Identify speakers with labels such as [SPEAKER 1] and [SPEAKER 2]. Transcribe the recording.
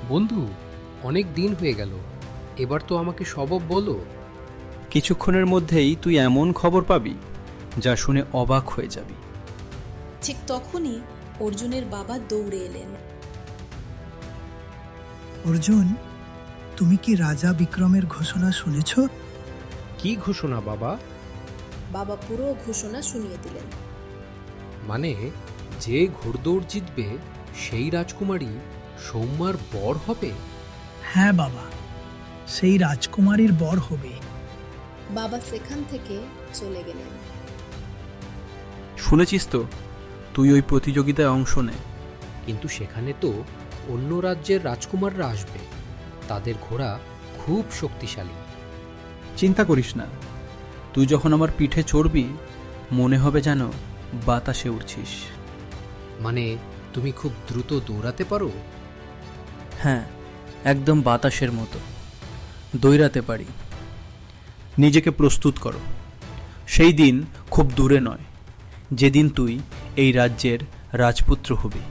[SPEAKER 1] বন্ধু, অনেক দিন হয়ে গেল, এবার তো আমাকে সব বলো।
[SPEAKER 2] কিছুক্ষণের মধ্যেই তুই এমন খবর পাবি যা শুনে অবাক হয়ে যাবি।
[SPEAKER 3] ঠিক তখনই অর্জুনের বাবা দৌড়ে এলেন।
[SPEAKER 4] অর্জুন, তুমি কি রাজা বিক্রমের ঘোষণা শুনেছ?
[SPEAKER 1] কি ঘোষণা বাবা?
[SPEAKER 3] বাবা পুরো ঘোষণা শুনিয়ে দিলেন।
[SPEAKER 1] মানে, যে ঘোড়দৌড় জিতবে সেই রাজকুমারী সৌম্যার বর হবে?
[SPEAKER 4] হ্যাঁ বাবা, সেই রাজকুমারীর বর হবে।
[SPEAKER 3] বাবা সেখান থেকে চলে গেলেন।
[SPEAKER 2] শুনেছিস তো, তুই ওই প্রতিযোগিতায় অংশ নে।
[SPEAKER 1] কিন্তু সেখানে তো অন্য রাজ্যের রাজকুমাররা আসবে, তাদের ঘোড়া খুব শক্তিশালী।
[SPEAKER 2] চিন্তা করিস না, তুই যখন আমার পিঠে চড়বি মনে হবে যেন বাতাসে উড়ছিস।
[SPEAKER 1] মানে, তুমি খুব দ্রুত দৌড়াতে পারো?
[SPEAKER 2] হ্যাঁ, একদম বাতাসের মতো দৌড়াতে পারি। নিজেকে প্রস্তুত করো, সেই দিন খুব দূরে নয় যেদিন তুই এই রাজ্যের রাজপুত্র হবি।